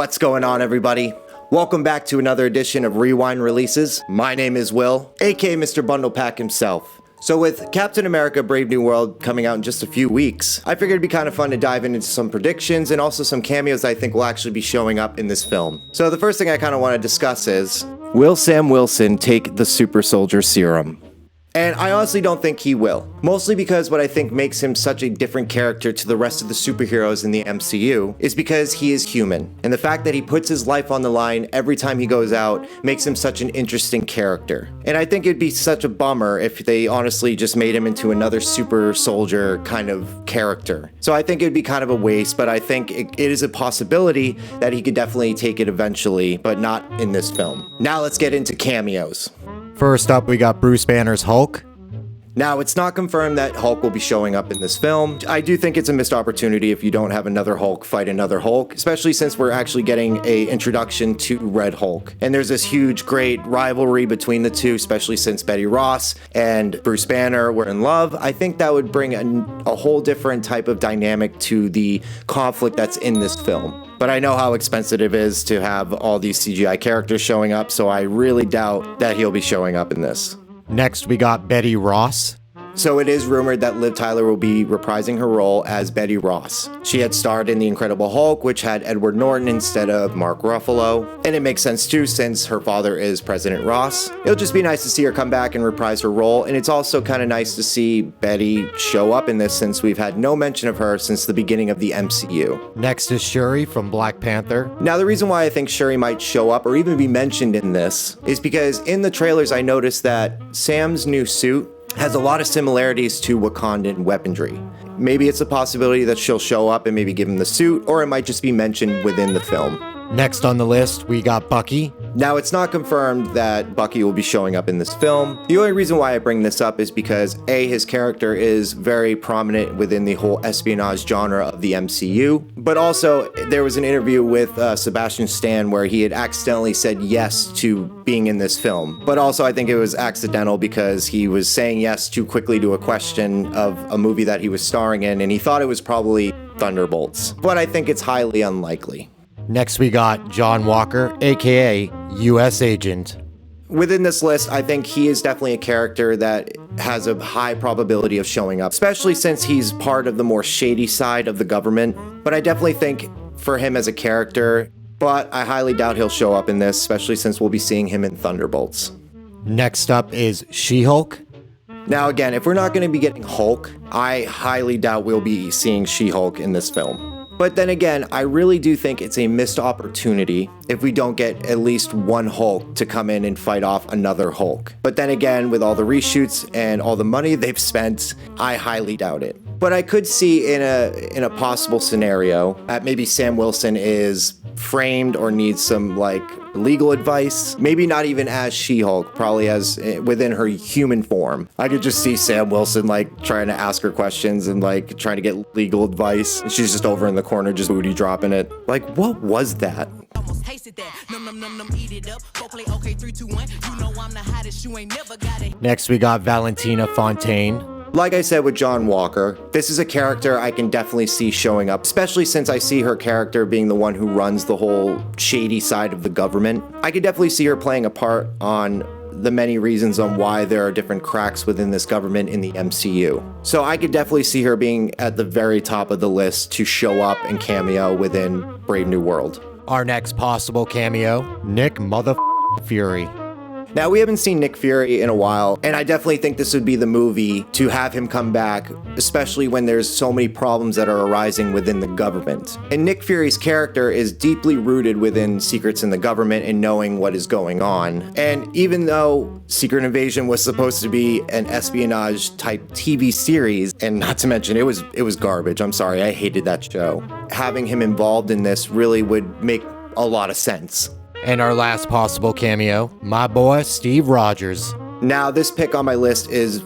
What's going on, everybody? Welcome back to another edition of Rewind Releases. My name is Will, aka Mr. Bundle Pack himself. So with Captain America Brave New World coming out in just a few weeks, I figured it'd be kind of fun to dive into some predictions and also some cameos I think will actually be showing up in this film. So the first thing I kind of want to discuss is, will Sam Wilson take the super soldier serum? And I honestly don't think he will. Mostly because what I think makes him such a different character to the rest of the superheroes in the MCU is because he is human. And the fact that he puts his life on the line every time he goes out makes him such an interesting character. And I think it'd be such a bummer if they honestly just made him into another super soldier kind of character. So I think it'd be kind of a waste, but I think it is a possibility that he could definitely take it eventually, but not in this film. Now let's get into cameos. First up, we got Bruce Banner's Hulk. Now, it's not confirmed that Hulk will be showing up in this film. I do think it's a missed opportunity if you don't have another Hulk fight another Hulk, especially since we're actually getting an introduction to Red Hulk. And there's this huge, great rivalry between the two, especially since Betty Ross and Bruce Banner were in love. I think that would bring a whole different type of dynamic to the conflict that's in this film. But I know how expensive it is to have all these CGI characters showing up, so I really doubt that he'll be showing up in this. Next, we got Betty Ross. So it is rumored that Liv Tyler will be reprising her role as Betty Ross. She had starred in The Incredible Hulk, which had Edward Norton instead of Mark Ruffalo. And it makes sense too, since her father is President Ross. It'll just be nice to see her come back and reprise her role. And it's also kind of nice to see Betty show up in this, since we've had no mention of her since the beginning of the MCU. Next is Shuri from Black Panther. Now, the reason why I think Shuri might show up or even be mentioned in this is because in the trailers I noticed that Sam's new suit has a lot of similarities to Wakandan weaponry. Maybe it's a possibility that she'll show up and maybe give him the suit, or it might just be mentioned within the film. Next on the list, we got Bucky. Now, it's not confirmed that Bucky will be showing up in this film. The only reason why I bring this up is because A, his character is very prominent within the whole espionage genre of the MCU, but also there was an interview with Sebastian Stan where he had accidentally said yes to being in this film. But also I think it was accidental because he was saying yes too quickly to a question of a movie that he was starring in, and he thought it was probably Thunderbolts. But I think it's highly unlikely. Next, we got John Walker, aka U.S. Agent. Within this list, I think he is definitely a character that has a high probability of showing up, especially since he's part of the more shady side of the government. But I definitely think for him as a character, but I highly doubt he'll show up in this, especially since we'll be seeing him in Thunderbolts. Next up is She-Hulk. Now again, if we're not going to be getting Hulk, I highly doubt we'll be seeing She-Hulk in this film. But then again, I really do think it's a missed opportunity if we don't get at least one Hulk to come in and fight off another Hulk. But then again, with all the reshoots and all the money they've spent, I highly doubt it. But I could see in a possible scenario that maybe Sam Wilson is framed or needs some legal advice. Maybe not even as She-Hulk, probably as within her human form. I could just see Sam Wilson trying to ask her questions and trying to get legal advice. And she's just over in the corner just booty dropping it. What was that? Next, we got Valentina Fontaine. Like I said with John Walker, this is a character I can definitely see showing up, especially since I see her character being the one who runs the whole shady side of the government. I could definitely see her playing a part on the many reasons on why there are different cracks within this government in the MCU. So I could definitely see her being at the very top of the list to show up and cameo within Brave New World. Our next possible cameo, Nick Fury. Now, we haven't seen Nick Fury in a while, and I definitely think this would be the movie to have him come back, especially when there's so many problems that are arising within the government. And Nick Fury's character is deeply rooted within secrets in the government and knowing what is going on. And even though Secret Invasion was supposed to be an espionage type TV series, and not to mention it was garbage, I'm sorry, I hated that show. Having him involved in this really would make a lot of sense. And our last possible cameo, my boy, Steve Rogers. Now, this pick on my list is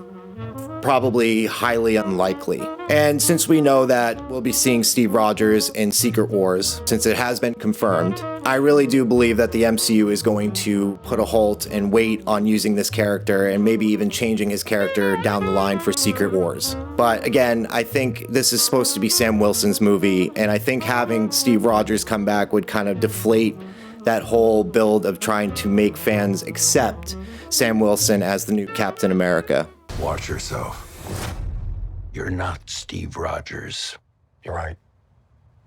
probably highly unlikely. And since we know that we'll be seeing Steve Rogers in Secret Wars, since it has been confirmed, I really do believe that the MCU is going to put a halt and wait on using this character and maybe even changing his character down the line for Secret Wars. But again, I think this is supposed to be Sam Wilson's movie, and I think having Steve Rogers come back would kind of deflate that whole build of trying to make fans accept Sam Wilson as the new Captain America. Watch yourself. You're not Steve Rogers. You're right.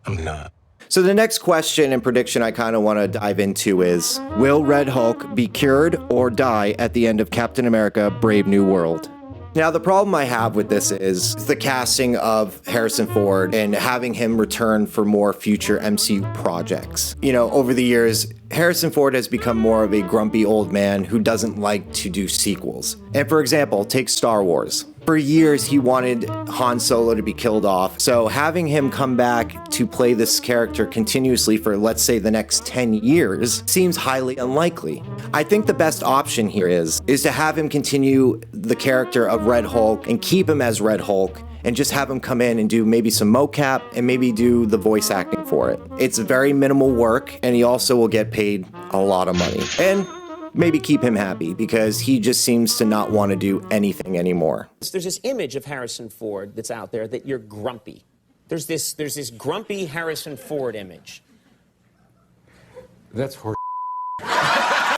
I'm not. So the next question and prediction I kind of want to dive into is, will Red Hulk be cured or die at the end of Captain America: Brave New World? Now, the problem I have with this is the casting of Harrison Ford and having him return for more future MCU projects. You know, over the years, Harrison Ford has become more of a grumpy old man who doesn't like to do sequels. And for example, take Star Wars. For years, he wanted Han Solo to be killed off, so having him come back to play this character continuously for, let's say, the next 10 years seems highly unlikely. I think the best option here is to have him continue the character of Red Hulk and keep him as Red Hulk, and just have him come in and do maybe some mocap and maybe do the voice acting for it. It's very minimal work, and he also will get paid a lot of money. And maybe keep him happy, because he just seems to not want to do anything anymore. There's this image of Harrison Ford that's out there that you're grumpy. There's this grumpy Harrison Ford image. That's horse.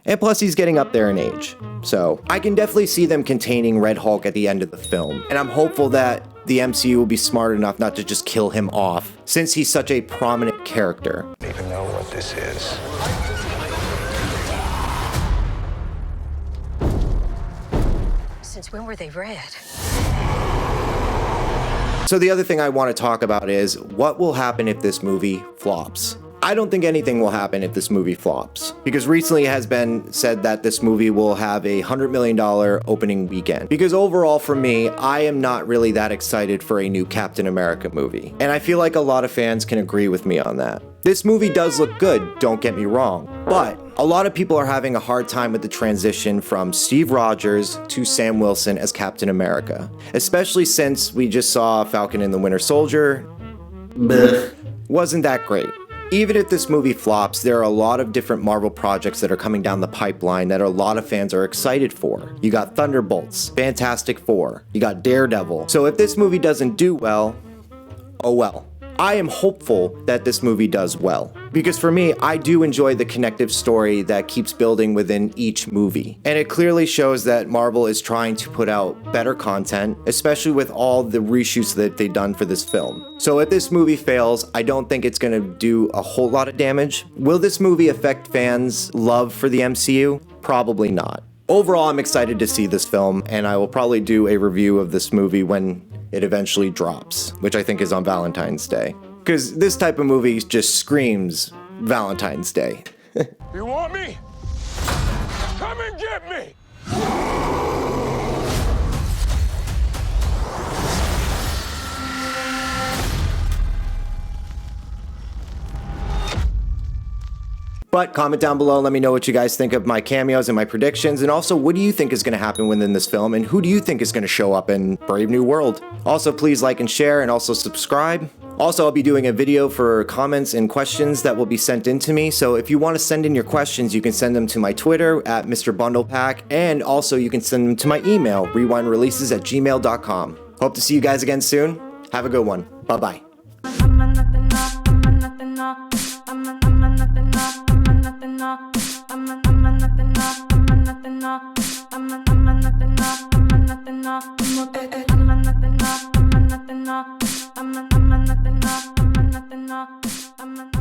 And plus, he's getting up there in age. So I can definitely see them containing Red Hulk at the end of the film. And I'm hopeful that the MCU will be smart enough not to just kill him off, since he's such a prominent character. I don't even know what this is. Since when were they red? So the other thing I want to talk about is what will happen if this movie flops. I don't think anything will happen if this movie flops, because recently it has been said that this movie will have a $100 million opening weekend. Because overall for me, I am not really that excited for a new Captain America movie. And I feel like a lot of fans can agree with me on that. This movie does look good, don't get me wrong, but a lot of people are having a hard time with the transition from Steve Rogers to Sam Wilson as Captain America, especially since we just saw Falcon and the Winter Soldier. Wasn't that great. Even if this movie flops, there are a lot of different Marvel projects that are coming down the pipeline that a lot of fans are excited for. You got Thunderbolts, Fantastic Four, you got Daredevil. So if this movie doesn't do well, oh well. I am hopeful that this movie does well, because for me, I do enjoy the connective story that keeps building within each movie. And it clearly shows that Marvel is trying to put out better content, especially with all the reshoots that they've done for this film. So if this movie fails, I don't think it's gonna do a whole lot of damage. Will this movie affect fans' love for the MCU? Probably not. Overall, I'm excited to see this film, and I will probably do a review of this movie when it eventually drops, which I think is on Valentine's Day. Because this type of movie just screams Valentine's Day. You want me? Come and get me! But comment down below and let me know what you guys think of my cameos and my predictions, and also what do you think is going to happen within this film, and who do you think is going to show up in Brave New World? Also, please like and share, and also subscribe. Also, I'll be doing a video for comments and questions that will be sent in to me, so if you want to send in your questions, you can send them to my Twitter at Mr. Bundlepack, and also you can send them to my email, rewindreleases@gmail.com. Hope to see you guys again soon. Have a good one. Bye-bye. I'm